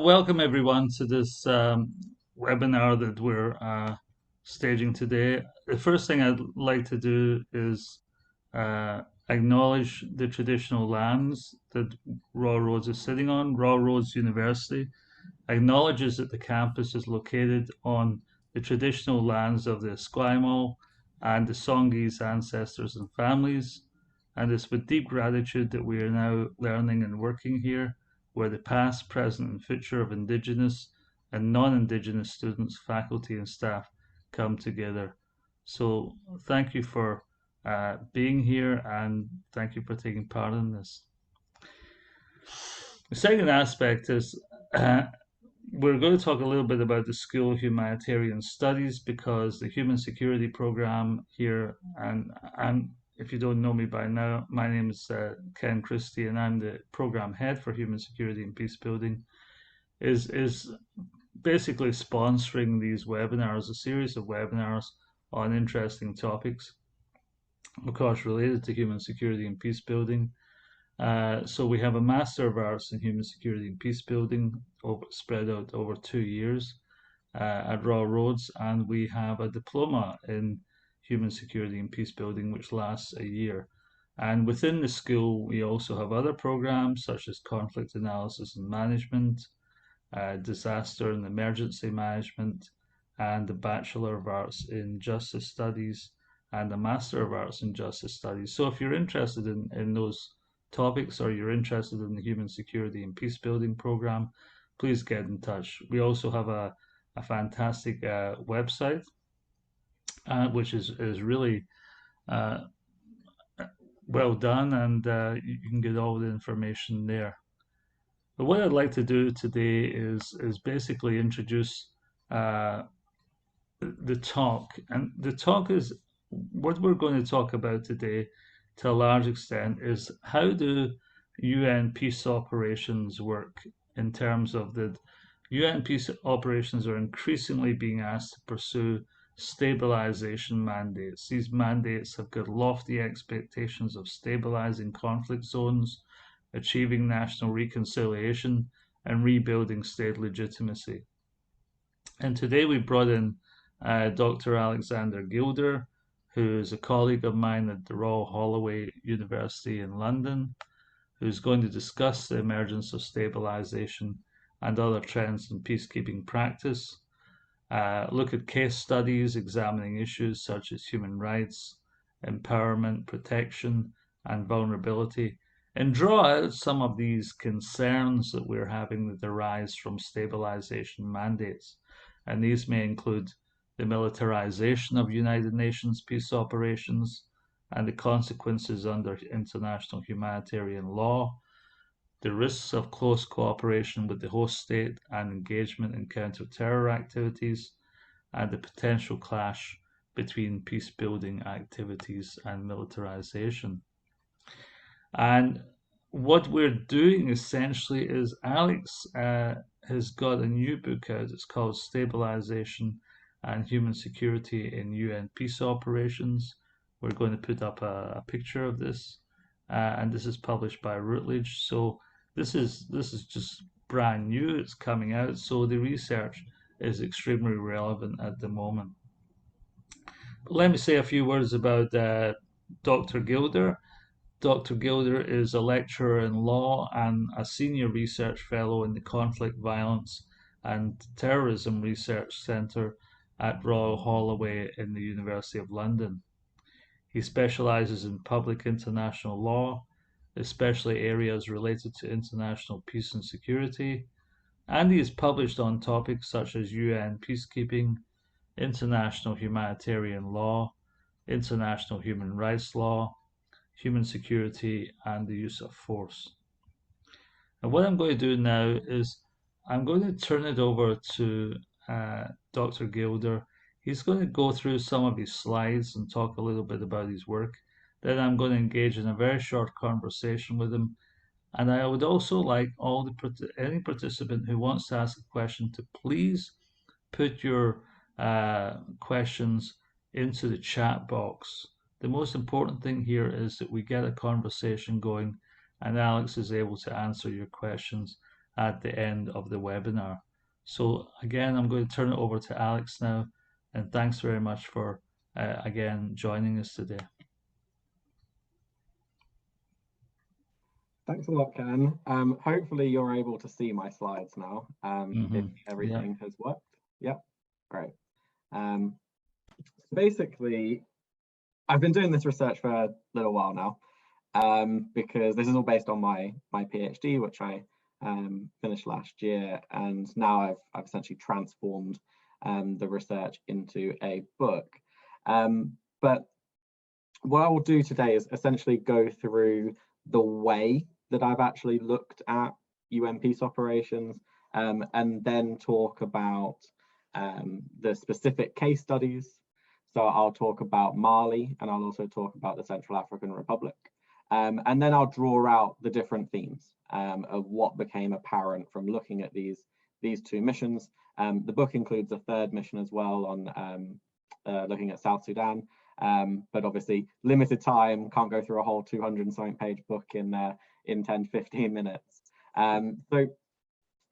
Welcome everyone to this webinar that we're staging today. The first thing I'd like to do is acknowledge the traditional lands that Raw Roads is sitting on. Raw Roads University acknowledges that the campus is located on the traditional lands of the Esquimalt and the Songhees ancestors and families, and it's with deep gratitude that we are now learning and working here, where the past, present, and future of Indigenous and non-Indigenous students, faculty, and staff come together. So thank you for being here, and thank you for taking part in this. The second aspect is we're going to talk a little bit about the School of Humanitarian Studies because the Human Security Program here, and if you don't know me by now, my name is Ken Christie, and I'm the Program Head for Human Security and Peacebuilding, is basically sponsoring these webinars, a series of webinars on interesting topics, of course, related to human security and peacebuilding. So we have a Master of Arts in Human Security and Peacebuilding spread out over 2 years at Raw Roads, and we have a Diploma in Human Security and Peacebuilding, which lasts a year. And within the school, we also have other programs such as Conflict Analysis and Management, Disaster and Emergency Management, and the Bachelor of Arts in Justice Studies and the Master of Arts in Justice Studies. So if you're interested in those topics or you're interested in the Human Security and Peacebuilding program, please get in touch. We also have a fantastic website, which is really uh, well done, and you can get all the information there. But what I'd like to do today is basically introduce uh, the talk, and the talk is what we're going to talk about today to a large extent is how do UN peace operations work in terms of the UN peace operations are increasingly being asked to pursue stabilization mandates. These mandates have got lofty expectations of stabilizing conflict zones, achieving national reconciliation, and rebuilding state legitimacy. And today we brought in Dr. Alexander Gilder, who is a colleague of mine at the Royal Holloway University in London, who's going to discuss the emergence of stabilization and other trends in peacekeeping practice, look at case studies examining issues such as human rights, empowerment, protection, and vulnerability, and draw out some of these concerns that we're having that arise from stabilization mandates. And these may include the militarization of United Nations peace operations and the consequences under international humanitarian law, the risks of close cooperation with the host state and engagement in counter-terror activities, and the potential clash between peace-building activities and militarization. And what we're doing essentially is Alex has got a new book out. It's called Stabilization and Human Security in UN Peace Operations. We're going to put up a picture of this, and this is published by Routledge. So this is just brand new. It's coming out, so the research is extremely relevant at the moment. But let me say a few words about Dr. Gilder. Dr. Gilder is a lecturer in law and a senior research fellow in the Conflict, Violence and Terrorism Research Centre at Royal Holloway in the University of London. He specialises in public international law, especially areas related to international peace and security, and he has published on topics such as UN peacekeeping, international humanitarian law, international human rights law, human security, and the use of force. And what I'm going to do now is I'm going to turn it over to Dr. Gilder. He's going to go through some of his slides and talk a little bit about his work. Then I'm going to engage in a very short conversation with him. And I would also like any participant who wants to ask a question to please put your questions into the chat box. The most important thing here is that we get a conversation going and Alex is able to answer your questions at the end of the webinar. So again, I'm going to turn it over to Alex now, and thanks very much for again joining us today. Thanks a lot, Ken. Hopefully you're able to see my slides now, if everything has worked. Yep, great. Basically, I've been doing this research for a little while now, because this is all based on my PhD, which I finished last year, and now I've essentially transformed the research into a book. But what I will do today is essentially go through the way that I've actually looked at UN peace operations, and then talk about the specific case studies. So I'll talk about Mali, and I'll also talk about the Central African Republic. And then I'll draw out the different themes of what became apparent from looking at these two missions. The book includes a third mission as well on looking at South Sudan, but obviously limited time, can't go through a whole 200 and something page book in 10-15 minutes. So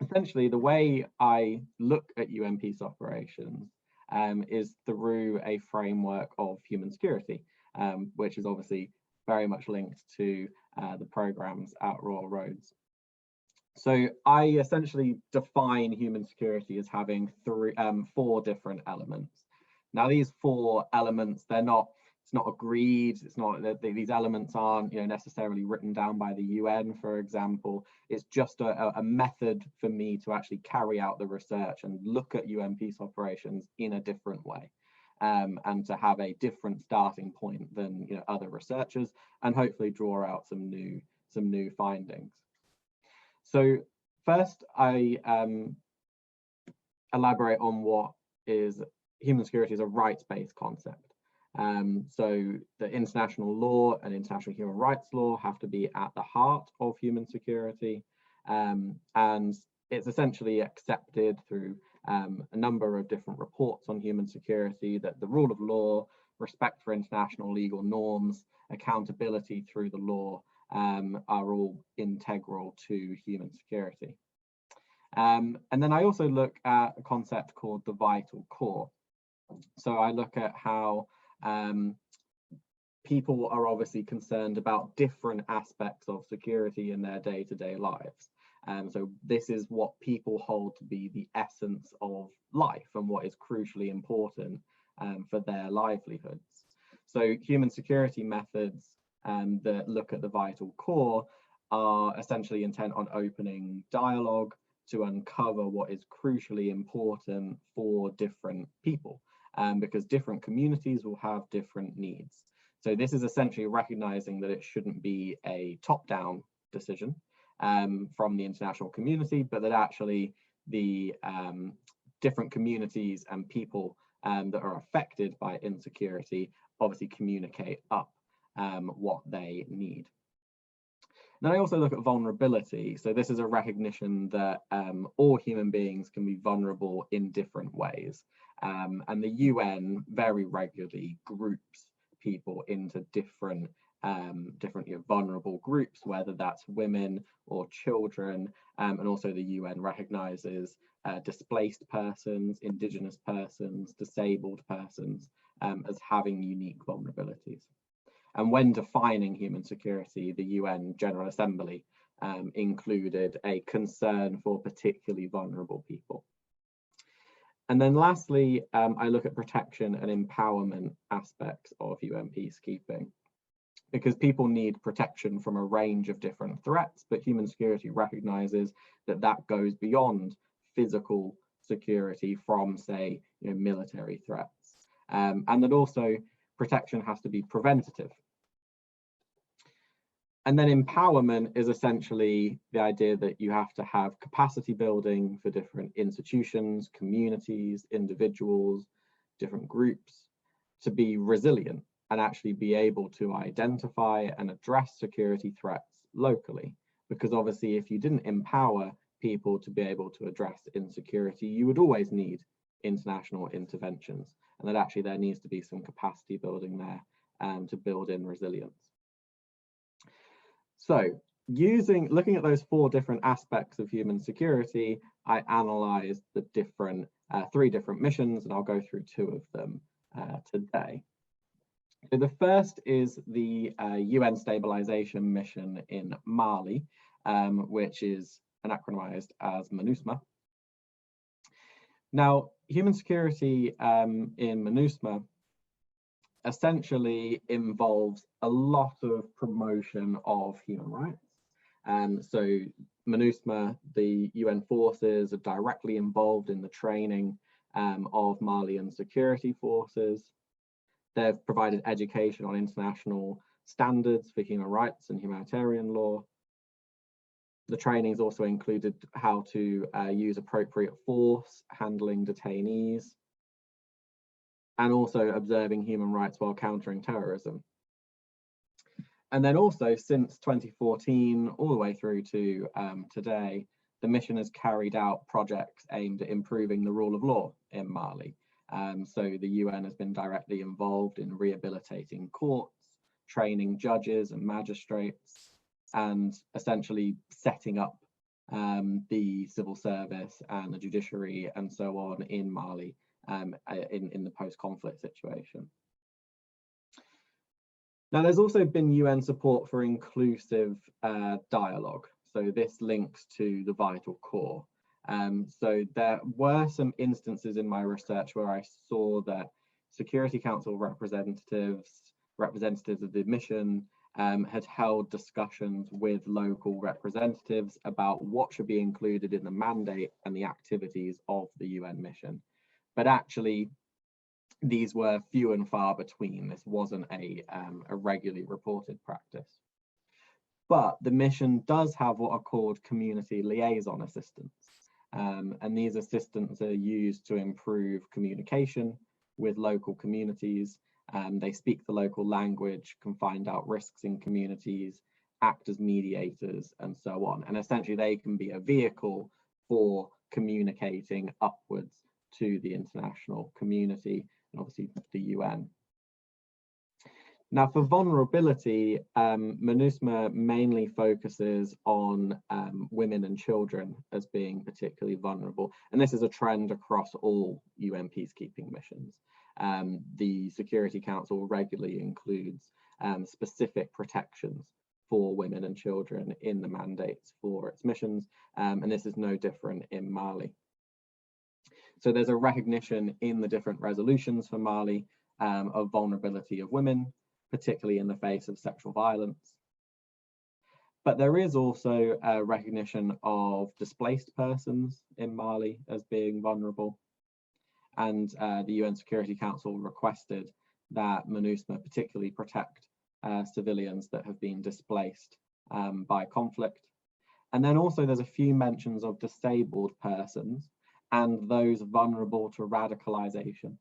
essentially the way I look at UN peace operations is through a framework of human security, which is obviously very much linked to the programs at Royal Roads. So I essentially define human security as having four different elements. Now these four elements, it's not agreed, it's not that these elements aren't necessarily written down by the UN, for example. It's just a method for me to actually carry out the research and look at UN peace operations in a different way, and to have a different starting point than other researchers, and hopefully draw out some new findings. So first I elaborate on what is human security as a rights-based concept. So the international law and international human rights law have to be at the heart of human security, and it's essentially accepted through a number of different reports on human security that the rule of law, respect for international legal norms, accountability through the law are all integral to human security. And then I also look at a concept called the vital core. So I look at how people are obviously concerned about different aspects of security in their day-to-day lives. So this is what people hold to be the essence of life and what is crucially important for their livelihoods. So human security methods that look at the vital core are essentially intent on opening dialogue to uncover what is crucially important for different people, because different communities will have different needs. So this is essentially recognizing that it shouldn't be a top-down decision from the international community, but that actually the different communities and people that are affected by insecurity obviously communicate up what they need. Then I also look at vulnerability. So this is a recognition that all human beings can be vulnerable in different ways. And the UN very regularly groups people into different vulnerable groups, whether that's women or children. And also the UN recognizes displaced persons, indigenous persons, disabled persons as having unique vulnerabilities. And when defining human security, the UN General Assembly included a concern for particularly vulnerable people. And then lastly, I look at protection and empowerment aspects of UN peacekeeping, because people need protection from a range of different threats, but human security recognizes that that goes beyond physical security from, say, military threats, and that also protection has to be preventative. And then empowerment is essentially the idea that you have to have capacity building for different institutions, communities, individuals, different groups to be resilient and actually be able to identify and address security threats locally. Because obviously, if you didn't empower people to be able to address insecurity, you would always need international interventions, and that actually there needs to be some capacity building there to build in resilience. So looking at those 4 different aspects of human security, I analysed the three different missions, and I'll go through 2 of them today. So the first is the UN Stabilization mission in Mali, which is acronymized as MINUSMA. Now, human security in MINUSMA essentially involves a lot of promotion of human rights. So MINUSMA, the UN forces, are directly involved in the training of Malian security forces. They've provided education on international standards for human rights and humanitarian law. The trainings also included how to use appropriate force, handling detainees, and also observing human rights while countering terrorism. And then also, since 2014, all the way through to today, the mission has carried out projects aimed at improving the rule of law in Mali. So the UN has been directly involved in rehabilitating courts, training judges and magistrates, and essentially setting up the civil service and the judiciary and so on in Mali in the post-conflict situation. Now, there's also been UN support for inclusive dialogue. So this links to the vital core. So there were some instances in my research where I saw that Security Council representatives of the mission had held discussions with local representatives about what should be included in the mandate and the activities of the UN mission. But actually, these were few and far between. This wasn't a regularly reported practice. But the mission does have what are called community liaison assistants. And these assistants are used to improve communication with local communities. They speak the local language, can find out risks in communities, act as mediators, and so on. And essentially, they can be a vehicle for communicating upwards to the international community and obviously the UN. Now, for vulnerability, MINUSMA mainly focuses on women and children as being particularly vulnerable. And this is a trend across all UN peacekeeping missions. The Security Council regularly includes specific protections for women and children in the mandates for its missions. And this is no different in Mali. So there's a recognition in the different resolutions for Mali of vulnerability of women, particularly in the face of sexual violence. But there is also a recognition of displaced persons in Mali as being vulnerable. And the UN Security Council requested that MINUSMA particularly protect civilians that have been displaced by conflict. And then also there's a few mentions of disabled persons and those vulnerable to radicalization.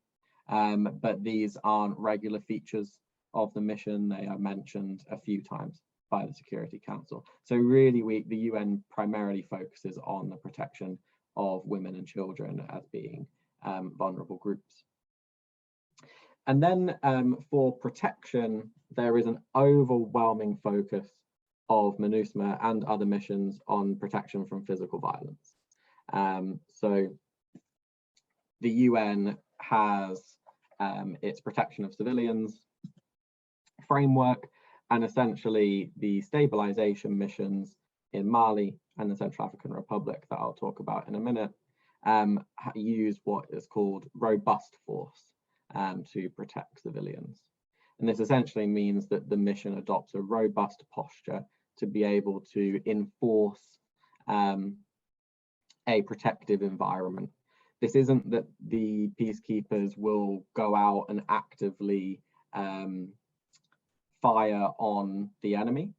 But these aren't regular features of the mission. They are mentioned a few times by the Security Council. So really, the UN primarily focuses on the protection of women and children as being vulnerable groups. And then for protection, there is an overwhelming focus of MINUSMA and other missions on protection from physical violence. So the UN has its protection of civilians framework, and essentially the stabilization missions in Mali and the Central African Republic that I'll talk about in a minute use what is called robust force to protect civilians. And this essentially means that the mission adopts a robust posture to be able to enforce a protective environment. This isn't that the peacekeepers will go out and actively fire on the enemy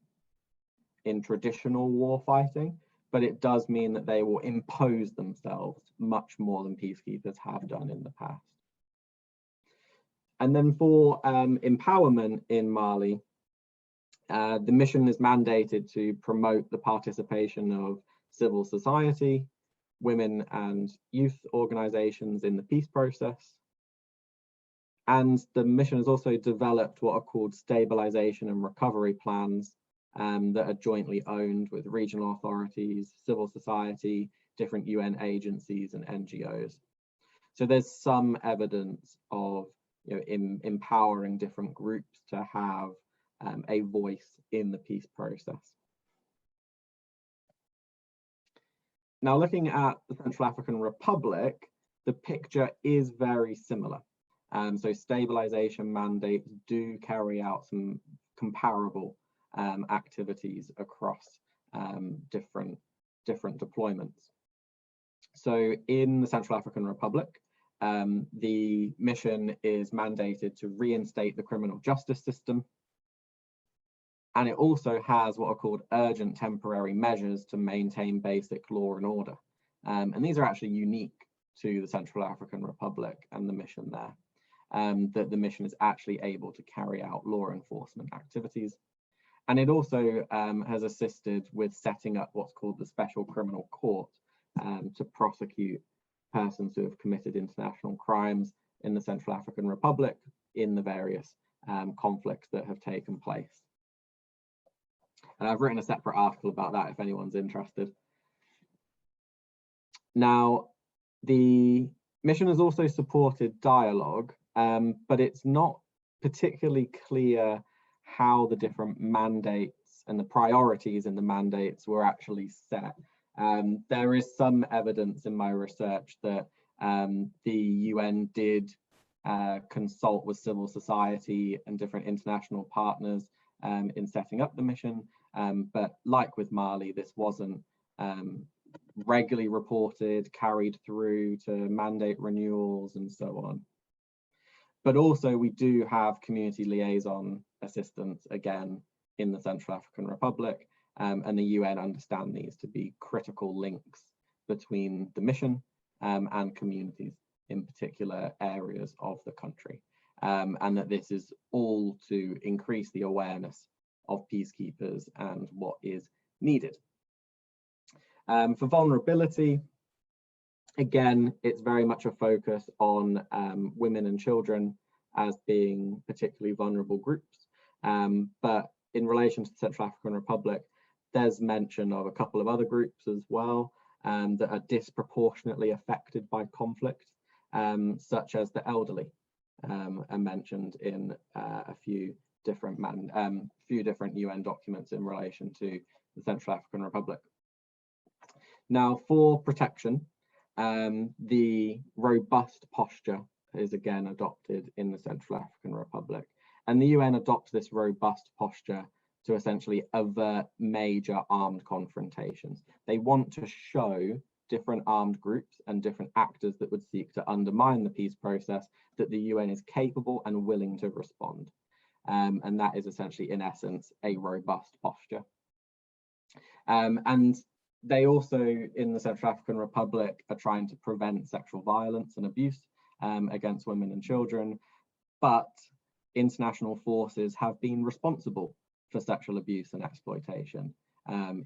in traditional war fighting, but it does mean that they will impose themselves much more than peacekeepers have done in the past. And then for empowerment in Mali, the mission is mandated to promote the participation of civil society, women and youth organizations in the peace process. And the mission has also developed what are called stabilization and recovery plans that are jointly owned with regional authorities, civil society, different UN agencies and NGOs. So there's some evidence of empowering different groups to have a voice in the peace process. Now, looking at the Central African Republic, the picture is very similar. So stabilization mandates do carry out some comparable activities across different deployments. So in the Central African Republic, the mission is mandated to reinstate the criminal justice system. And it also has what are called urgent temporary measures to maintain basic law and order. And these are actually unique to the Central African Republic and the mission there, that the mission is actually able to carry out law enforcement activities. And it also has assisted with setting up what's called the Special Criminal Court to prosecute persons who have committed international crimes in the Central African Republic in the various conflicts that have taken place. And I've written a separate article about that if anyone's interested. Now, the mission has also supported dialogue, but it's not particularly clear how the different mandates and the priorities in the mandates were actually set. There is some evidence in my research that the UN did consult with civil society and different international partners in setting up the mission, but like with Mali, this wasn't regularly reported, carried through to mandate renewals and so on. But also we do have community liaison assistance again in the Central African Republic, and the UN understand these to be critical links between the mission and communities in particular areas of the country, and that this is all to increase the awareness of peacekeepers and what is needed. For vulnerability, again, it's very much a focus on women and children as being particularly vulnerable groups. But in relation to the Central African Republic, there's mention of a couple of other groups as well that are disproportionately affected by conflict, such as the elderly, are mentioned in a few different UN documents in relation to the Central African Republic. Now, for protection, the robust posture is again adopted in the Central African Republic, and the UN adopts this robust posture to essentially avert major armed confrontations. They want to show different armed groups and different actors that would seek to undermine the peace process that the UN is capable and willing to respond. And that is essentially, in essence, a robust posture. And they also, in the Central African Republic, are trying to prevent sexual violence and abuse against women and children, but international forces have been responsible for sexual abuse and exploitation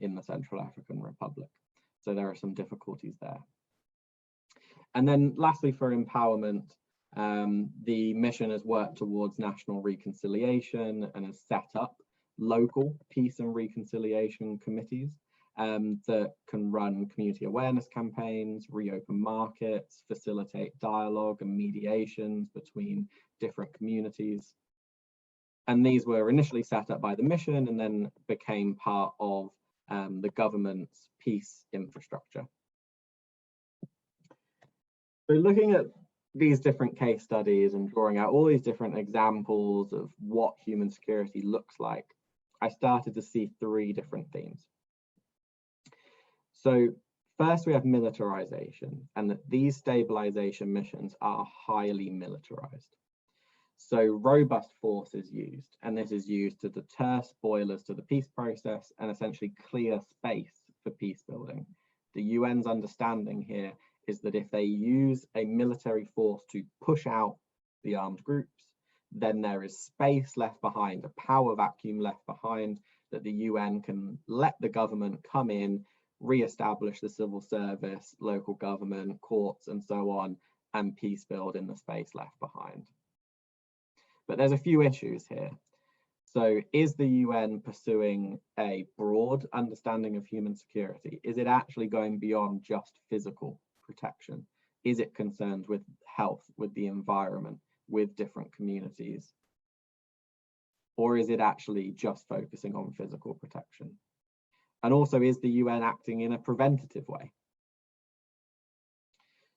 in the Central African Republic. So there are some difficulties there. And then lastly, for empowerment, the mission has worked towards national reconciliation and has set up local peace and reconciliation committees that can run community awareness campaigns, reopen markets, facilitate dialogue and mediations between different communities. And these were initially set up by the mission and then became part of the government's peace infrastructure. So looking at these different case studies and drawing out all these different examples of what human security looks like, I started to see three different themes. So first, we have militarization, and that these stabilization missions are highly militarized. So robust force is used, and this is used to deter spoilers to the peace process and essentially clear space for peace building. The UN's understanding here is that if they use a military force to push out the armed groups, then there is space left behind, a power vacuum left behind, that the UN can let the government come in, re-establish the civil service, local government, courts, and so on, and peace build in the space left behind. But there's a few issues here. So is the UN pursuing a broad understanding of human security? Is it actually going beyond just physical protection? Is it concerned with health, with the environment, with different communities? Or is it actually just focusing on physical protection? And also, is the UN acting in a preventative way?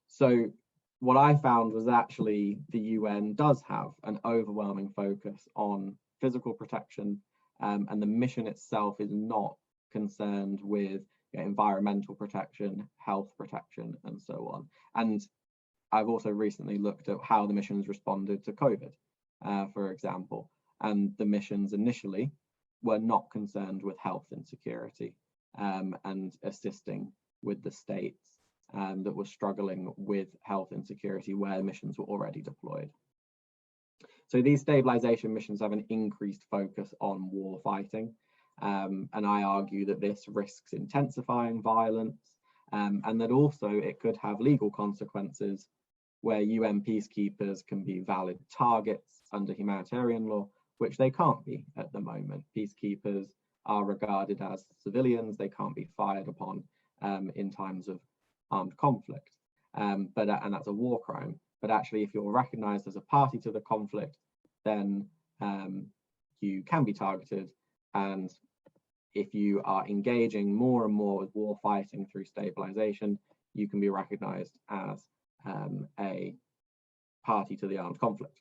So what I found was actually the UN does have an overwhelming focus on physical protection, and the mission itself is not concerned with environmental protection, health protection, and so on. And I've also recently looked at how the missions responded to COVID, for example, and the missions initially were not concerned with health insecurity and assisting with the states that were struggling with health insecurity where missions were already deployed. So these stabilization missions have an increased focus on war fighting, and I argue that this risks intensifying violence, and that also it could have legal consequences where UN peacekeepers can be valid targets under humanitarian law, which they can't be at the moment. Peacekeepers are regarded as civilians, they can't be fired upon in times of armed conflict, and that's a war crime. But actually, if you're recognized as a party to the conflict, then you can be targeted. And if you are engaging more and more with war fighting through stabilization, you can be recognized as a party to the armed conflict.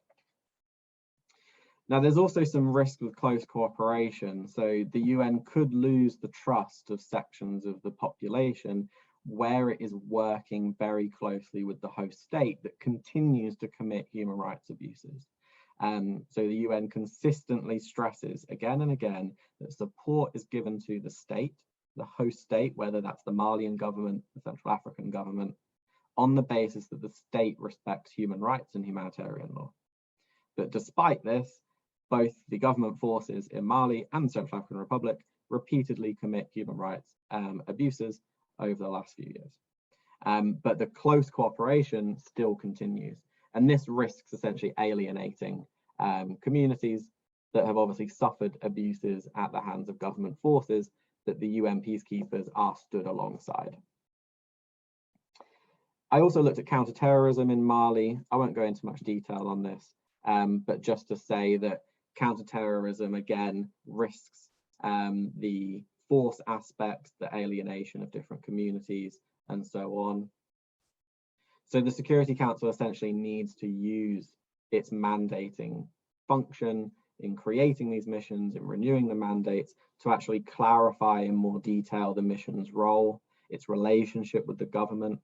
Now, there's also some risk with close cooperation. So the UN could lose the trust of sections of the population where it is working very closely with the host state that continues to commit human rights abuses. So the UN consistently stresses again and again that support is given to the state, the host state, whether that's the Malian government, the Central African government, on the basis that the state respects human rights and humanitarian law. But despite this, both the government forces in Mali and the Central African Republic repeatedly commit human rights abuses over the last few years. But the close cooperation still continues. And this risks essentially alienating communities that have obviously suffered abuses at the hands of government forces that the UN peacekeepers are stood alongside. I also looked at counter-terrorism in Mali. I won't go into much detail on this, but just to say that counter-terrorism again risks the force aspects, the alienation of different communities, and so on. So the Security Council essentially needs to use its mandating function in creating these missions and renewing the mandates to actually clarify in more detail the mission's role, its relationship with the government,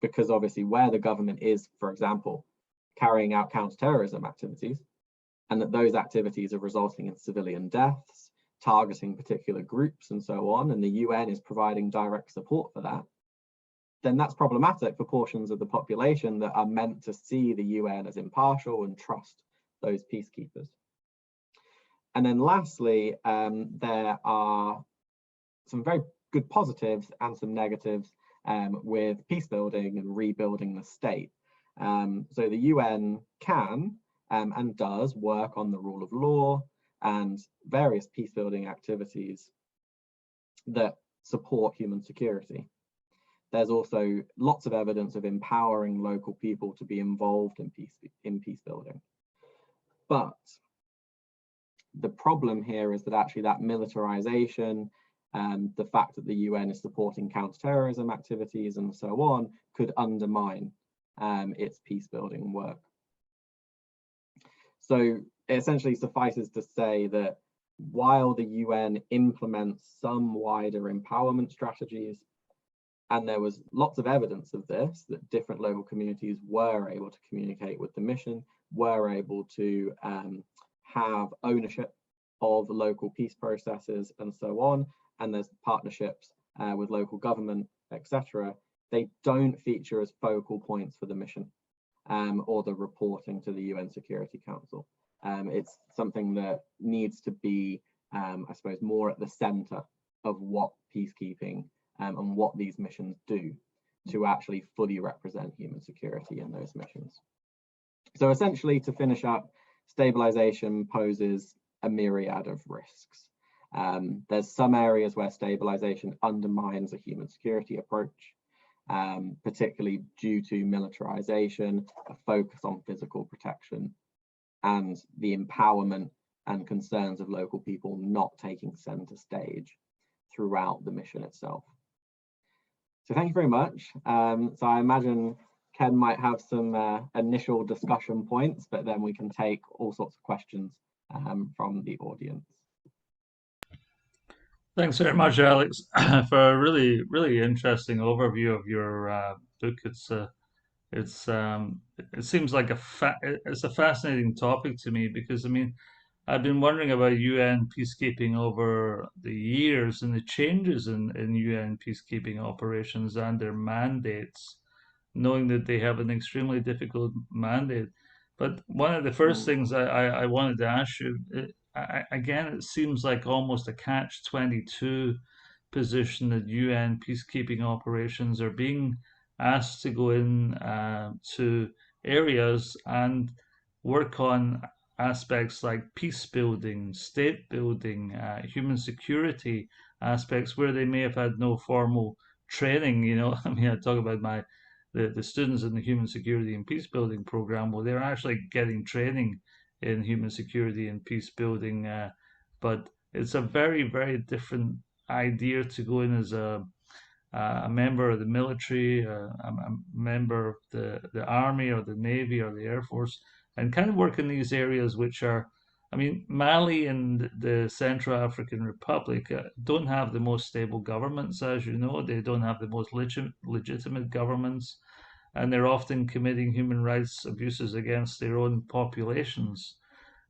because obviously where the government is, for example, carrying out counter-terrorism activities, and that those activities are resulting in civilian deaths, targeting particular groups and so on, and the UN is providing direct support for that, then that's problematic for portions of the population that are meant to see the UN as impartial and trust those peacekeepers. And then lastly, there are some very good positives and some negatives with peace building and rebuilding the state. So the UN can and does work on the rule of law and various peace building activities that support human security. There's also lots of evidence of empowering local people to be involved in peace building. But the problem here is that actually that militarization and the fact that the UN is supporting counter-terrorism activities and so on could undermine its peace building work. So it essentially suffices to say that while the UN implements some wider empowerment strategies, and there was lots of evidence of this, that different local communities were able to communicate with the mission, were able to have ownership of local peace processes and so on, and there's partnerships with local government, etc. They don't feature as focal points for the mission or the reporting to the UN Security Council. It's something that needs to be, I suppose, more at the center of what peacekeeping and what these missions do to actually fully represent human security in those missions. So essentially, to finish up, stabilization poses a myriad of risks. There's some areas where stabilization undermines a human security approach, particularly due to militarization, a focus on physical protection, and the empowerment and concerns of local people not taking center stage throughout the mission itself. So thank you very much. So I imagine Ken might have some initial discussion points, but then we can take all sorts of questions from the audience. Thanks very much, Alex, for a really, really interesting overview of your book. It seems like it's a fascinating topic to me because I mean, I've been wondering about UN peacekeeping over the years and the changes in UN peacekeeping operations and their mandates, knowing that they have an extremely difficult mandate. But one of the first things I wanted to ask you, again, it seems like almost a catch-22 position that UN peacekeeping operations are being asked to go in to areas and work on aspects like peace building, state building, human security aspects where they may have had no formal training. You know, I mean, I talk about the students in the human security and peace building program. Well, they're actually getting training in human security and peace building, but it's a very, very different idea to go in as a member of the military, a member of the army or the navy or the air force, and kind of work in these areas which are, I mean, Mali and the Central African Republic don't have the most stable governments, as you know. They don't have the most legitimate governments, and they're often committing human rights abuses against their own populations.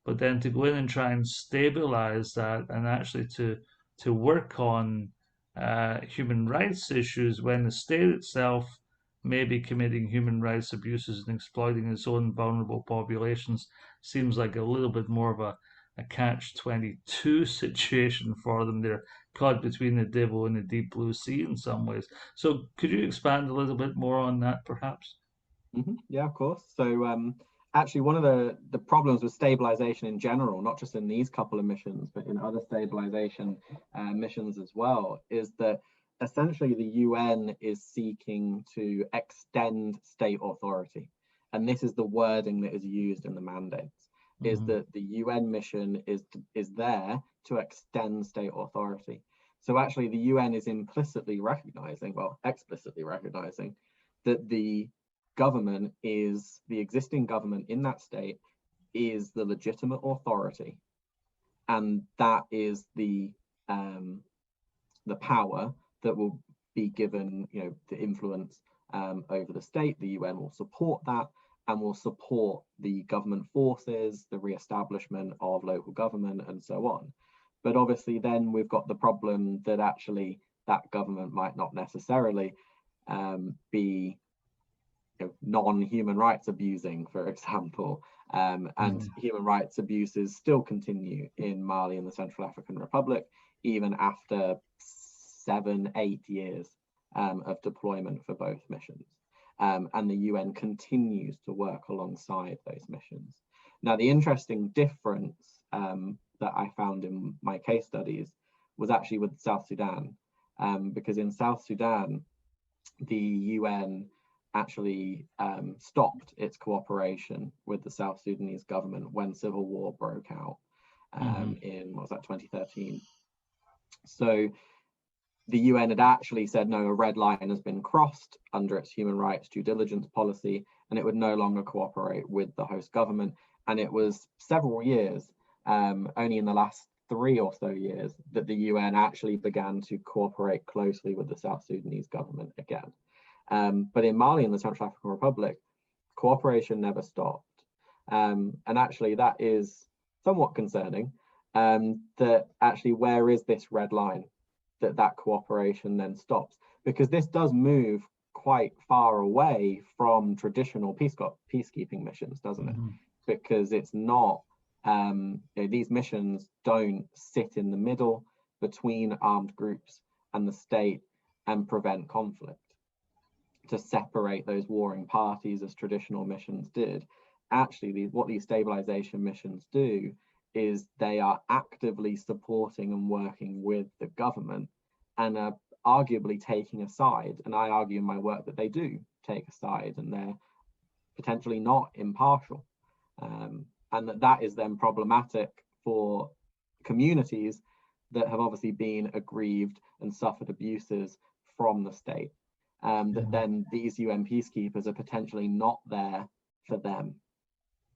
But then to go in and try and stabilize that and actually to work on human rights issues when the state itself may be committing human rights abuses and exploiting its own vulnerable populations seems like a little bit more of a catch-22 situation for them. They're caught between the devil and the deep blue sea in some ways. So could you expand a little bit more on that, perhaps? Yeah, of course. So actually, one of the problems with stabilization in general, not just in these couple of missions, but in other stabilization missions as well, is that essentially the UN is seeking to extend state authority. And this is the wording that is used in the mandates, is that the UN mission is there to extend state authority. So actually the UN is implicitly recognizing, well, explicitly recognizing that the government is, the existing government in that state is the legitimate authority, and that is the power that will be given, you know, the influence over the state. The UN will support that and will support the government forces, the re-establishment of local government, and so on. But obviously then we've got the problem that actually that government might not necessarily be, you know, non-human rights abusing, for example, and human rights abuses still continue in Mali and the Central African Republic, even after 7-8 years of deployment for both missions. And the UN continues to work alongside those missions. Now, the interesting difference that I found in my case studies was actually with South Sudan, because in South Sudan, the UN actually stopped its cooperation with the South Sudanese government when civil war broke out in, what was that, 2013. So the UN had actually said, no, a red line has been crossed under its human rights due diligence policy, and it would no longer cooperate with the host government. And it was several years, only in the last 3 or so years, that the UN actually began to cooperate closely with the South Sudanese government again. But in Mali and the Central African Republic, cooperation never stopped. And actually that is somewhat concerning, that actually where is this red line that cooperation then stops? Because this does move quite far away from traditional peacekeeping missions, doesn't it? Because it's not, you know, these missions don't sit in the middle between armed groups and the state and prevent conflict, to separate those warring parties as traditional missions did. Actually, what these stabilization missions do is they are actively supporting and working with the government and are arguably taking a side. And I argue in my work that they do take a side and they're potentially not impartial. And that is then problematic for communities that have obviously been aggrieved and suffered abuses from the state. That then these UN peacekeepers are potentially not there for them.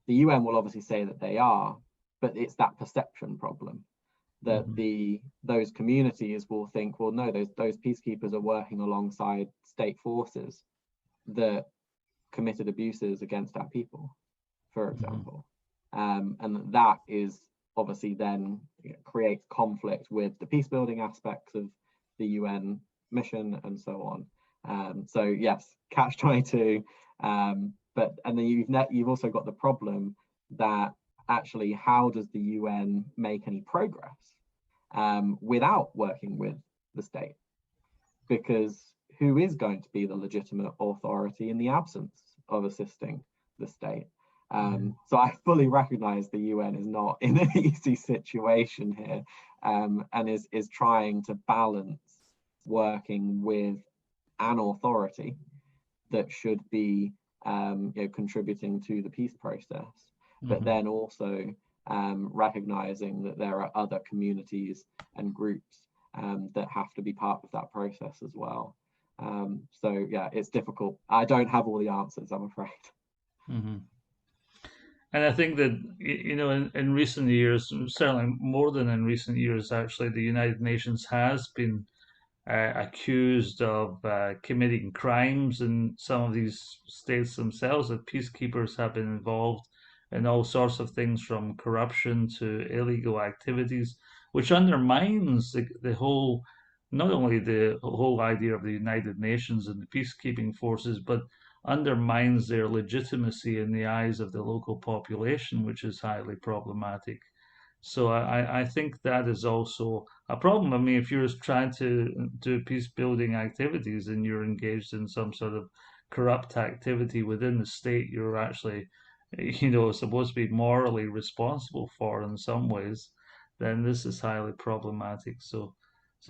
The UN will obviously say that they are, but it's that perception problem that those communities will think, well, no, those peacekeepers are working alongside state forces that committed abuses against our people, for example. And that is obviously then creates conflict with the peacebuilding aspects of the UN mission and so on. So yes, catch-22, but and then you've also got the problem that actually how does the UN make any progress without working with the state? Because who is going to be the legitimate authority in the absence of assisting the state? So I fully recognize the UN is not in an easy situation here, and is trying to balance working with an authority that should be contributing to the peace process, but then also recognizing that there are other communities and groups that have to be part of that process as well. So yeah, it's difficult. I don't have all the answers, I'm afraid. And I think that, in recent years, certainly more than in recent years, actually, the United Nations has been accused of committing crimes in some of these states themselves, that peacekeepers have been involved in all sorts of things from corruption to illegal activities, which undermines the whole, not only the whole idea of the United Nations and the peacekeeping forces, but undermines their legitimacy in the eyes of the local population, which is highly problematic. So I think that is also a problem. I mean, if you're trying to do peace building activities and you're engaged in some sort of corrupt activity within the state, you're actually, supposed to be morally responsible for in some ways, then this is highly problematic. So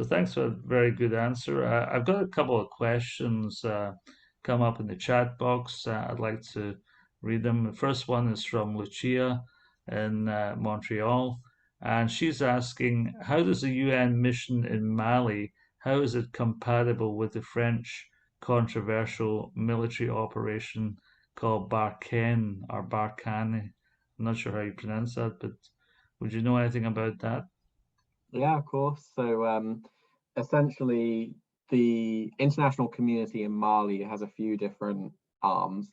thanks for a very good answer. I've got a couple of questions come up in the chat box. I'd like to read them. The first one is from Lucia in Montreal, and she's asking, how does the UN mission in Mali, how is it compatible with the French controversial military operation called Barkhane or Barkhane? I'm not sure how you pronounce that, but would you know anything about that? Yeah, of course. So essentially, the international community in Mali has a few different arms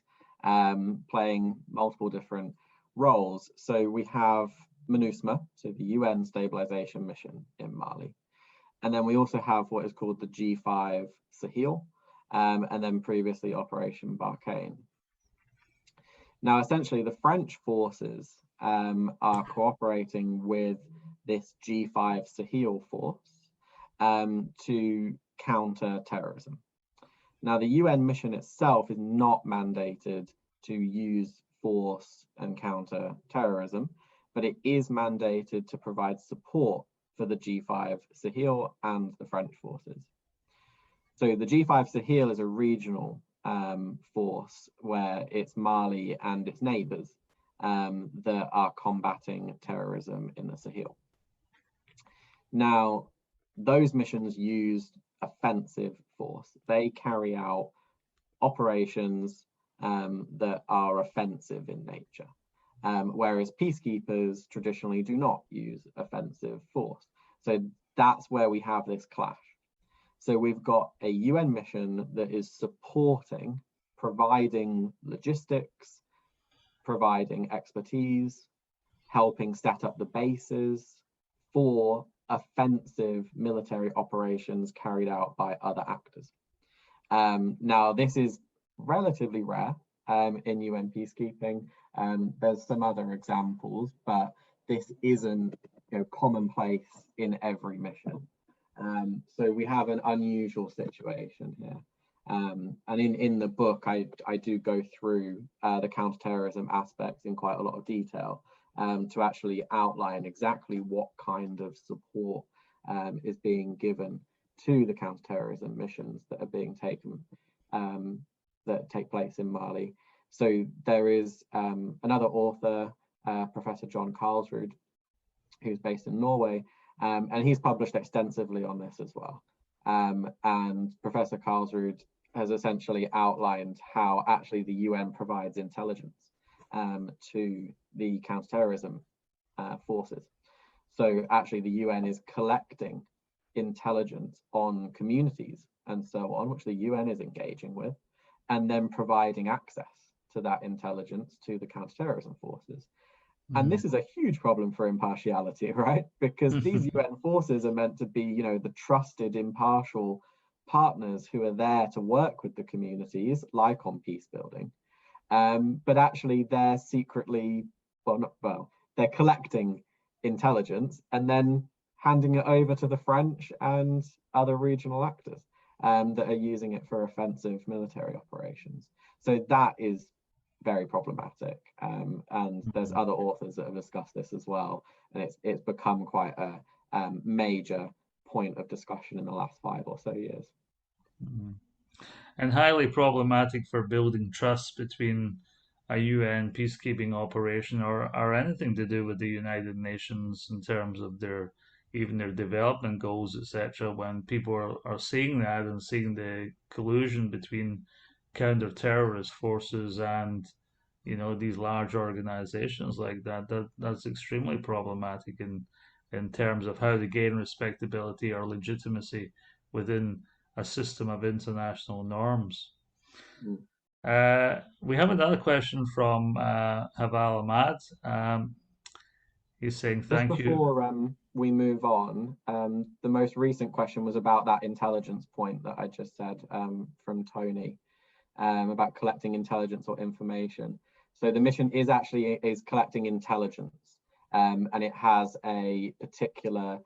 playing multiple different roles. So we have MINUSMA, so the UN Stabilization mission in Mali. And then we also have what is called the G5 Sahel, and then previously Operation Barkhane. Now, essentially, the French forces are cooperating with this G5 Sahel force to counter terrorism. Now, the UN mission itself is not mandated to use force and counter terrorism, but it is mandated to provide support for the G5 Sahel and the French forces. So the G5 Sahel is a regional force where it's Mali and its neighbors that are combating terrorism in the Sahel. Now, those missions use offensive force. They carry out operations that are offensive in nature, whereas peacekeepers traditionally do not use offensive force. So that's where we have this clash. So we've got a UN mission that is supporting, providing logistics, providing expertise, helping set up the bases for offensive military operations carried out by other actors. Now, this is relatively rare in UN peacekeeping. There's some other examples, but this isn't commonplace in every mission. So we have an unusual situation here. And in the book, I do go through the counterterrorism aspects in quite a lot of detail. to actually outline exactly what kind of support is being given to the counterterrorism missions that are being taken, that take place in Mali. So there is another author, Professor John Karlsrud, who's based in Norway, and he's published extensively on this as well. And Professor Karlsrud has essentially outlined how actually the UN provides intelligence to the counterterrorism forces. So actually the UN is collecting intelligence on communities and so on, which the UN is engaging with, and then providing access to that intelligence to the counterterrorism forces. And this is a huge problem for impartiality, right? Because these UN forces are meant to be, you know, the trusted, impartial partners who are there to work with the communities, like on peace building. But actually they're secretly, they're collecting intelligence and then handing it over to the French and other regional actors that are using it for offensive military operations. So that is very problematic, and there's other authors that have discussed this as well, and it's become quite a major point of discussion in the last 5 or so years. And highly problematic for building trust between a UN peacekeeping operation or anything to do with the United Nations in terms of even their development goals, etc. When people are seeing that and seeing the collusion between counter-terrorist forces and, you know, these large organizations like that's extremely problematic in terms of how to gain respectability or legitimacy within a system of international norms. We have another question from Haval Ahmad. He's saying thank you. Just before we move on, the most recent question was about that intelligence point that I just said from Tony, about collecting intelligence or information. So the mission is collecting intelligence, and it has a particular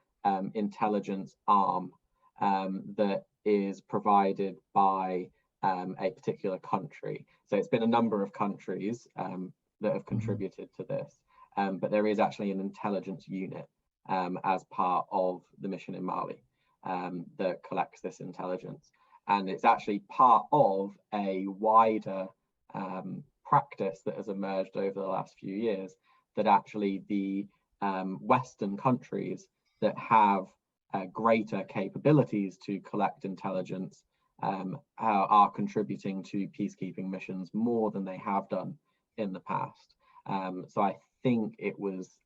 intelligence arm that is provided by a particular country. So it's been a number of countries that have contributed to this, but there is actually an intelligence unit as part of the mission in Mali that collects this intelligence. And it's actually part of a wider practice that has emerged over the last few years, that actually the Western countries that have greater capabilities to collect intelligence are contributing to peacekeeping missions more than they have done in the past. So I think it was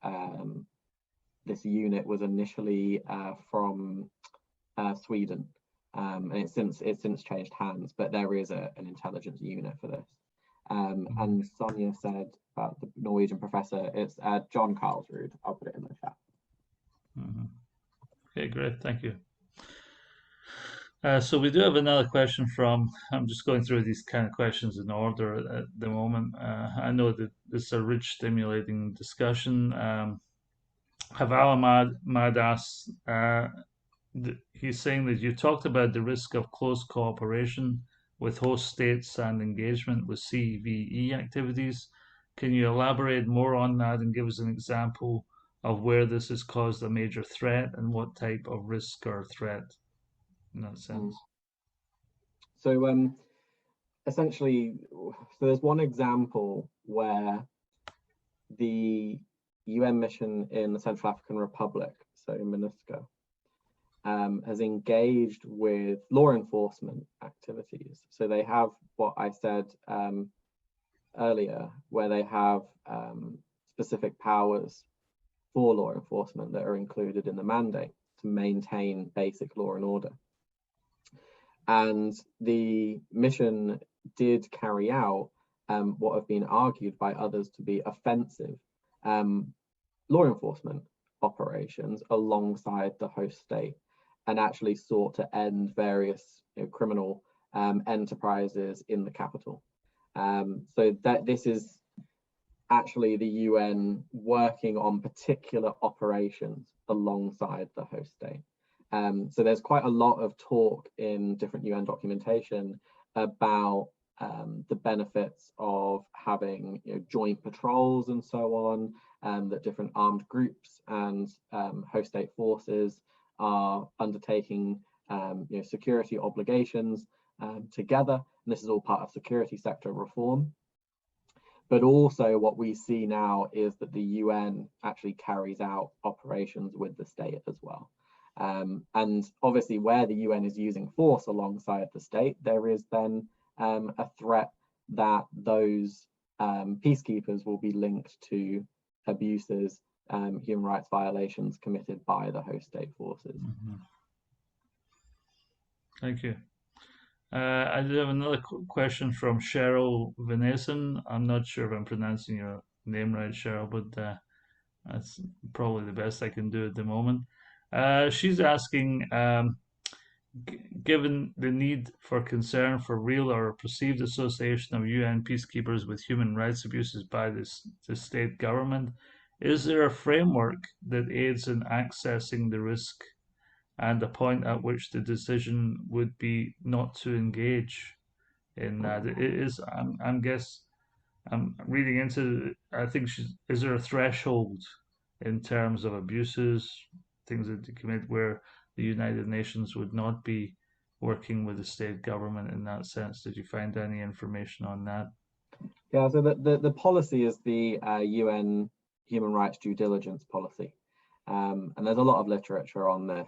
this unit was initially from Sweden, and it's since changed hands, but there is an intelligence unit for this. And Sonia said about the Norwegian professor, it's John Karlsrud. I'll put it in the chat. Okay, great, thank you. So we do have another question from, I'm just going through these kind of questions in order at the moment. I know that this is a rich, stimulating discussion. Haval Ahmad asks, he's saying that you talked about the risk of close cooperation with host states and engagement with CVE activities. Can you elaborate more on that and give us an example of where this has caused a major threat and what type of risk or threat in that sense? So essentially, there's one example where the UN mission in the Central African Republic, so in MONUSCO, has engaged with law enforcement activities. So they have what I said earlier, where they have specific powers for law enforcement that are included in the mandate to maintain basic law and order. And the mission did carry out what have been argued by others to be offensive law enforcement operations alongside the host state, and actually sought to end various criminal enterprises in the capital. So that this is actually the UN working on particular operations alongside the host state. So there's quite a lot of talk in different UN documentation about the benefits of having joint patrols and so on, that different armed groups and host state forces are undertaking security obligations together. And this is all part of security sector reform. But also what we see now is that the UN actually carries out operations with the state as well. And obviously where the UN is using force alongside the state, there is then a threat that those peacekeepers will be linked to abuses, human rights violations committed by the host state forces. Mm-hmm. Thank you. I do have another question from Cheryl Veneson. I'm not sure if I'm pronouncing your name right, Cheryl, but that's probably the best I can do at the moment. She's asking, given the need for concern for real or perceived association of UN peacekeepers with human rights abuses by the state government, is there a framework that aids in accessing the risk and the point at which the decision would be not to engage in that? It is, I'm reading into, I think is there a threshold in terms of abuses, things that they commit, where the United Nations would not be working with the state government in that sense? Did you find any information on that? Yeah, so the policy is the UN human rights due diligence policy. And there's a lot of literature on this,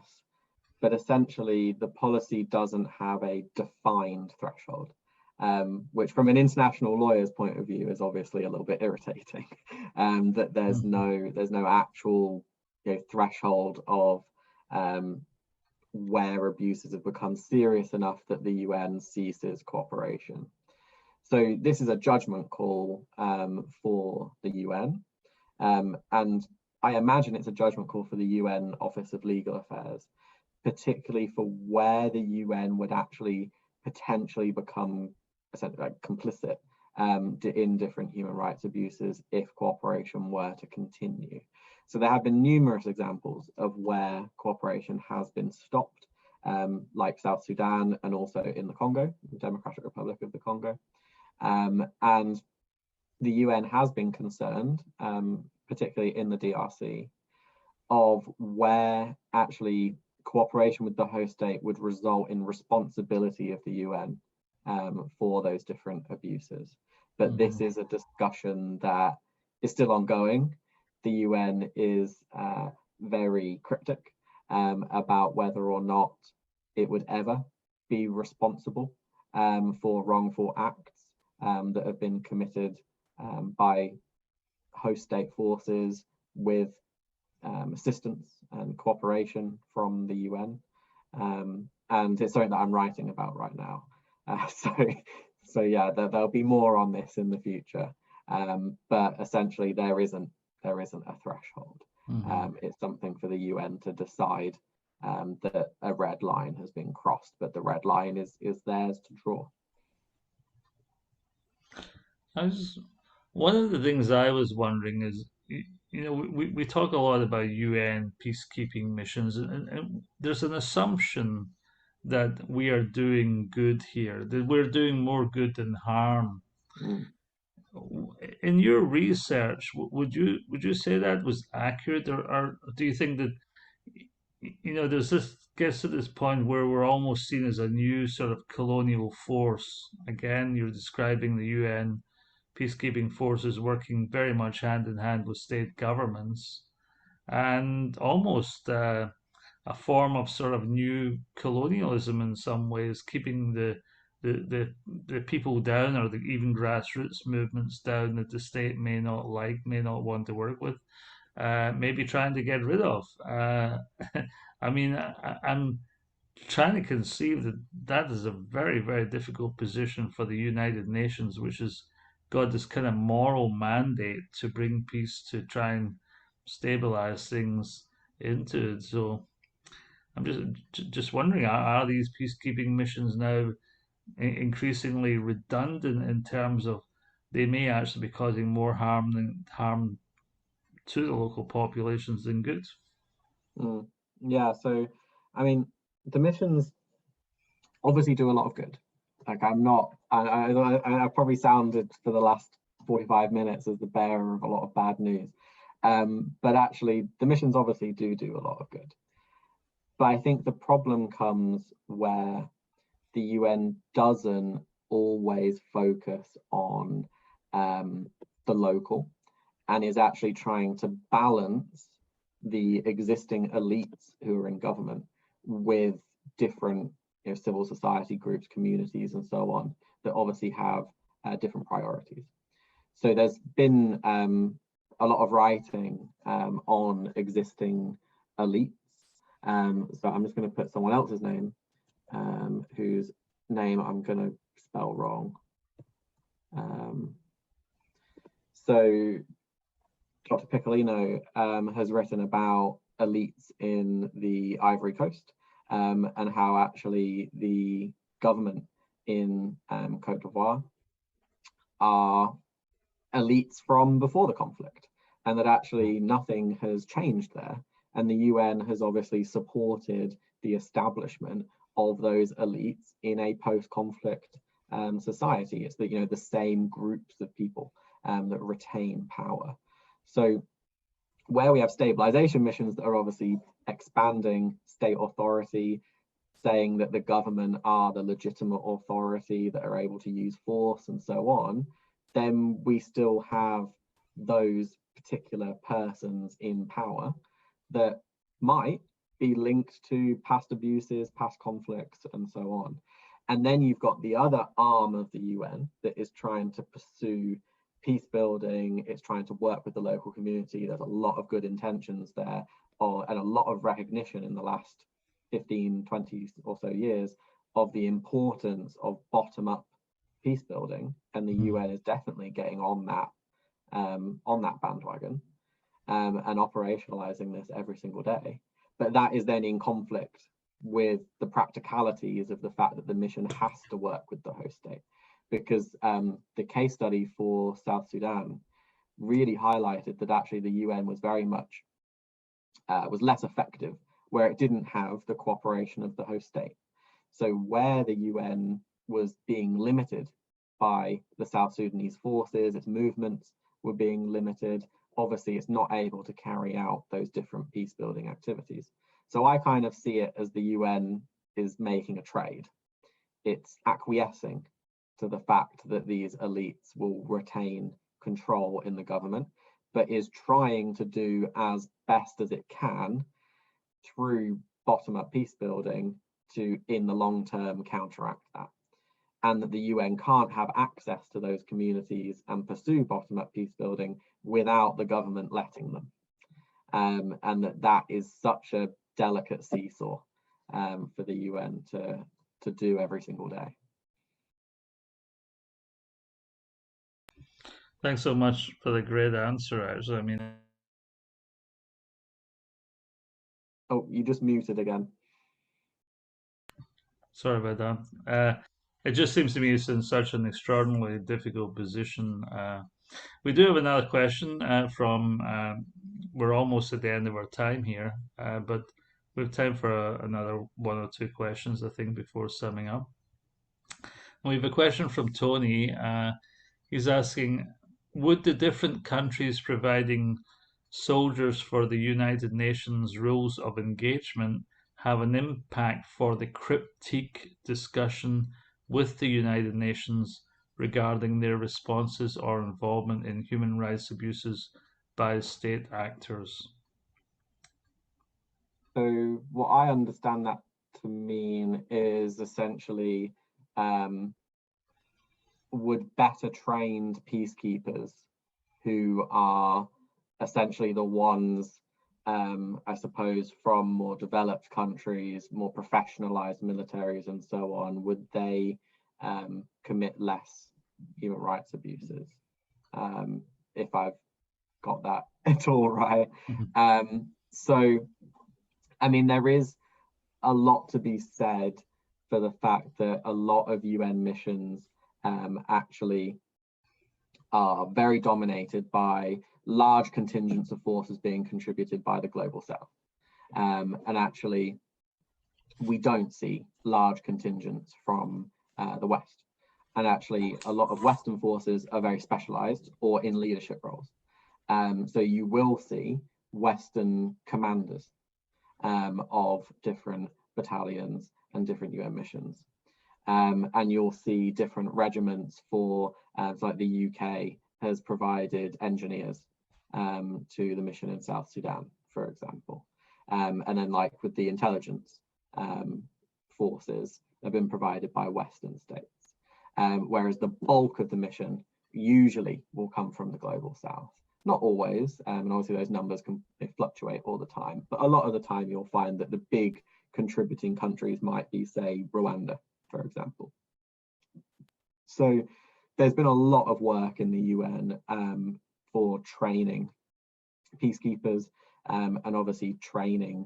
but essentially the policy doesn't have a defined threshold, which from an international lawyer's point of view is obviously a little bit irritating, that there's no actual threshold of where abuses have become serious enough that the UN ceases cooperation. So this is a judgment call for the UN, and I imagine it's a judgment call for the UN Office of Legal Affairs, particularly for where the UN would actually potentially become essentially like complicit in different human rights abuses if cooperation were to continue. So there have been numerous examples of where cooperation has been stopped, like South Sudan and also in the Congo, the Democratic Republic of the Congo. And the UN has been concerned, particularly in the DRC, of where actually cooperation with the host state would result in responsibility of the UN for those different abuses. But this is a discussion that is still ongoing. The UN is very cryptic about whether or not it would ever be responsible for wrongful acts that have been committed by host state forces with assistance and cooperation from the UN. And it's something that I'm writing about right now. So yeah, there'll be more on this in the future. But essentially there isn't a threshold. It's something for the UN to decide that a red line has been crossed, but the red line is theirs to draw. One of the things I was wondering is, we talk a lot about UN peacekeeping missions, and there's an assumption that we are doing good here, that we're doing more good than harm. In your research, would you say that was accurate, or do you think that there's this gets to this point where we're almost seen as a new sort of colonial force? Again, you're describing the UN peacekeeping forces working very much hand in hand with state governments, and almost a form of sort of new colonialism in some ways, keeping the people down, or even grassroots movements down, that the state may not want to work with, maybe trying to get rid of. I mean, I'm trying to conceive that is a very, very difficult position for the United Nations, which has got this kind of moral mandate to bring peace, to try and stabilize things into it. So I'm just wondering, are these peacekeeping missions now increasingly redundant in terms of they may actually be causing more harm to the local populations than good? Yeah, so I mean, the missions obviously do a lot of good. Like, I'm not I probably sounded for the last 45 minutes as the bearer of a lot of bad news. But actually, the missions obviously do a lot of good. But I think the problem comes where the UN doesn't always focus on the local, and is actually trying to balance the existing elites who are in government with different civil society groups, communities, and so on, that obviously have different priorities. So there's been a lot of writing on existing elites. So I'm just going to put someone else's name, whose name I'm going to spell wrong. So Dr. Piccolino has written about elites in the Ivory Coast, and how actually the government in Cote d'Ivoire are elites from before the conflict, and that actually nothing has changed there. And the UN has obviously supported the establishment of those elites in a post-conflict society. It's the same groups of people that retain power. So where we have stabilization missions that are obviously expanding state authority, saying that the government are the legitimate authority that are able to use force and so on, then we still have those particular persons in power that might be linked to past abuses, past conflicts, and so on. And then you've got the other arm of the UN that is trying to pursue peace building. It's trying to work with the local community. There's a lot of good intentions there, and a lot of recognition in the last 15, 20 or so years of the importance of bottom-up peace building, and the UN is definitely getting on that bandwagon and operationalizing this every single day. But that is then in conflict with the practicalities of the fact that the mission has to work with the host state, because the case study for South Sudan really highlighted that actually the UN was very much was less effective where it didn't have the cooperation of the host state. So where the UN was being limited by the South Sudanese forces, its movements were being limited, obviously it's not able to carry out those different peace building activities. So I kind of see it as the UN is making a trade. It's acquiescing to the fact that these elites will retain control in the government, but is trying to do as best as it can through bottom-up peace building to, in the long term, counteract that. And that the UN can't have access to those communities and pursue bottom-up peace building without the government letting them. And that is such a delicate seesaw for the UN to do every single day. Thanks so much for the great answer, actually. I mean, oh, you just muted again. Sorry about that. It just seems to me it's in such an extraordinarily difficult position. We do have another question from, we're almost at the end of our time here, but we have time for another one or two questions, I think, before summing up. And we have a question from Tony. He's asking, would the different countries providing soldiers for the United Nations rules of engagement have an impact for the cryptic discussion with the United Nations regarding their responses or involvement in human rights abuses by state actors? So what I understand that to mean is essentially would better trained peacekeepers who are essentially the ones, I suppose, from more developed countries, more professionalized militaries and so on, would they commit less human rights abuses? If I've got that at all right. So, I mean, there is a lot to be said for the fact that a lot of UN missions actually are very dominated by large contingents of forces being contributed by the global south. And actually, we don't see large contingents from the West. And actually, a lot of Western forces are very specialized or in leadership roles. So you will see Western commanders of different battalions and different UN missions. And you'll see different regiments for, so like the UK has provided engineers to the mission in South Sudan, for example. And then like with the intelligence forces have been provided by Western states. Whereas the bulk of the mission usually will come from the global South. Not always, and obviously those numbers can fluctuate all the time, but a lot of the time you'll find that the big contributing countries might be, say, Rwanda, for example. So there's been a lot of work in the UN for training peacekeepers and obviously training,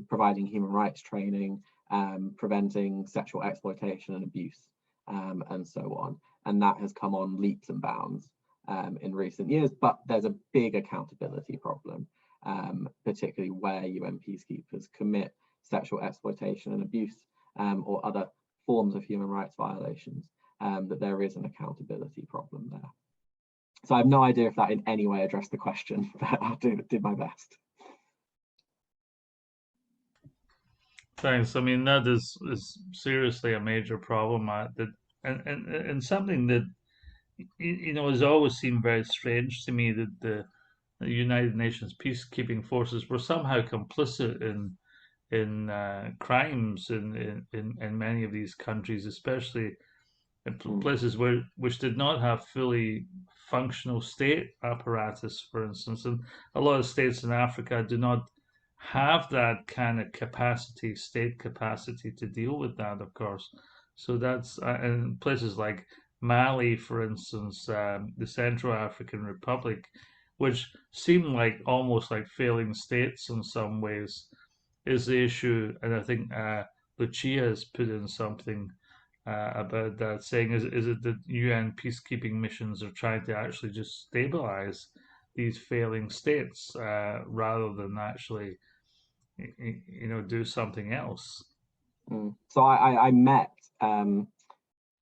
providing human rights training, preventing sexual exploitation and abuse, and so on. And that has come on leaps and bounds in recent years, but there's a big accountability problem, particularly where UN peacekeepers commit sexual exploitation and abuse or other forms of human rights violations, that there is an accountability problem there. So I have no idea if that in any way addressed the question, but I did my best. Thanks. I mean, that is seriously a major problem, and something that has always seemed very strange to me, that the United Nations peacekeeping forces were somehow complicit in crimes in many of these countries, especially in places which did not have fully functional state apparatus, for instance. And a lot of states in Africa do not have that kind of capacity, state capacity, to deal with that, of course. So that's in places like Mali, for instance, the Central African Republic, which seem like almost like failing states in some ways, is the issue. And I think Lucia has put in something about that, saying, is it that UN peacekeeping missions are trying to actually just stabilize these failing states rather than actually, do something else? So I met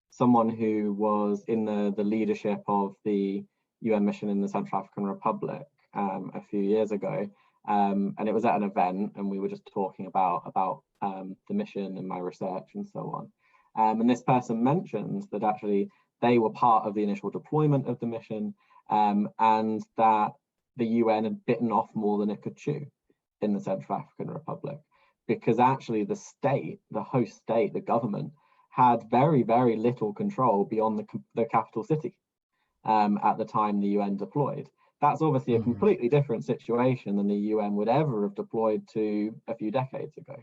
someone who was in the leadership of the UN mission in the Central African Republic a few years ago, and it was at an event, and we were just talking about the mission and my research and so on. And this person mentioned that actually they were part of the initial deployment of the mission, and that the UN had bitten off more than it could chew in the Central African Republic, because actually the state, the host state, the government, had very, very little control beyond the capital city at the time the UN deployed. That's obviously a completely different situation than the UN would ever have deployed to a few decades ago.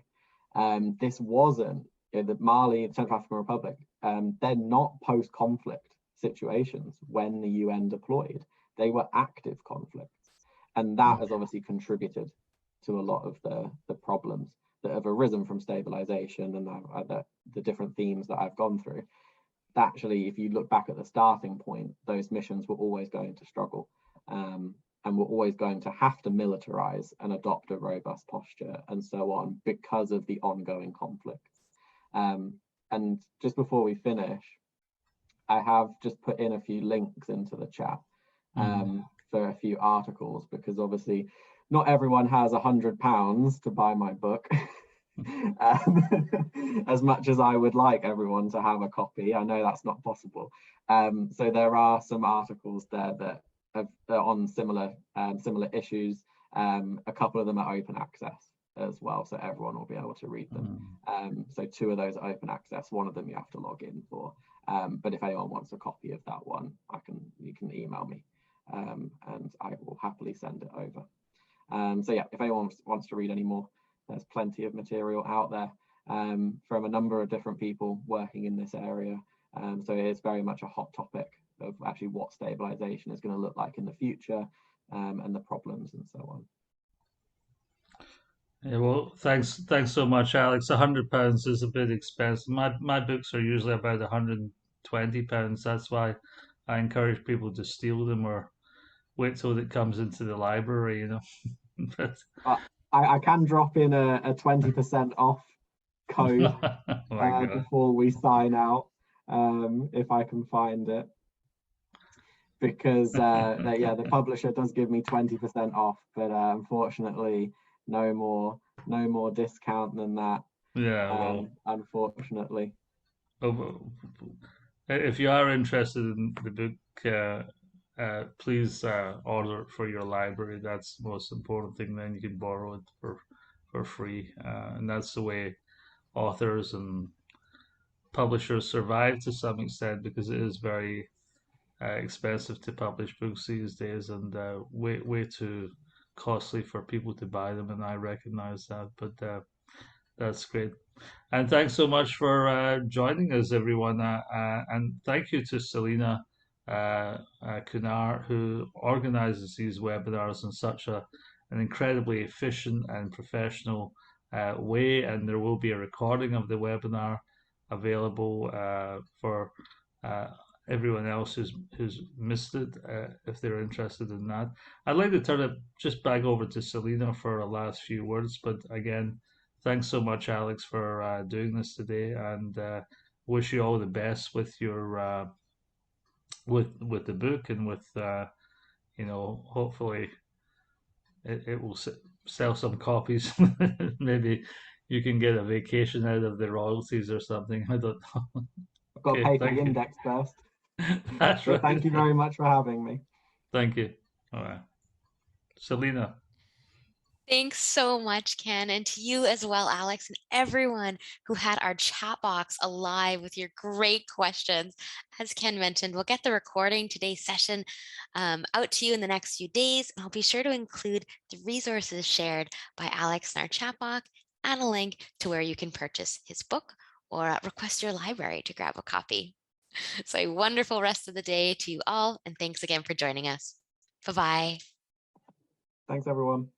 This wasn't the Mali, Central African Republic, they're not post-conflict situations when the UN deployed. They were active conflicts. And that has obviously contributed to a lot of the problems that have arisen from stabilization and the different themes that I've gone through. Actually, if you look back at the starting point, those missions were always going to struggle, and we're always going to have to militarize and adopt a robust posture and so on because of the ongoing conflicts. And just before we finish, I have just put in a few links into the chat for a few articles, because obviously not everyone has £100 to buy my book. As much as I would like everyone to have a copy, I know that's not possible. So there are some articles there that are on similar issues. A couple of them are open access as well, so everyone will be able to read them. So 2 of those are open access. 1 of them you have to log in for. But if anyone wants a copy of that one, you can email me, and I will happily send it over. So yeah, if anyone wants to read any more, there's plenty of material out there from a number of different people working in this area. So it is very much a hot topic of actually what stabilization is going to look like in the future, and the problems and so on. Yeah, well, thanks so much, Alex. £100 is a bit expensive. My books are usually about £120. That's why I encourage people to steal them or wait till it comes into the library, But I can drop in a 20% off code my God. before we sign out. if I can find it, because the publisher does give me 20% off, but unfortunately no more discount than that. Yeah, well, Unfortunately. if you are interested in the book, please order it for your library. That's the most important thing. Then you can borrow it for free, and that's the way authors and publishers survive to some extent, because it is very expensive to publish books these days, and way too costly for people to buy them. And I recognize that, but that's great. And thanks so much for joining us, everyone. And thank you to Selena Kunar, who organizes these webinars in such an incredibly efficient and professional way. And there will be a recording of the webinar available for everyone else who's missed it, if they're interested in that. I'd like to turn it just back over to Selena for a last few words. But again, thanks so much, Alex, for doing this today, and wish you all the best with your with the book, and with hopefully it will sell some copies. Maybe you can get a vacation out of the royalties or something. I don't know. I've got to Okay, pay for the thank you. index first. That's But right. thank you very much for having me. Thank you. All right, Selena. Thanks so much, Ken, and to you as well, Alex, and everyone who had our chat box alive with your great questions. As Ken mentioned, we'll get the recording today's session out to you in the next few days, and I'll be sure to include the resources shared by Alex in our chat box and a link to where you can purchase his book or request your library to grab a copy. So a wonderful rest of the day to you all, and thanks again for joining us. Bye-bye. Thanks, everyone.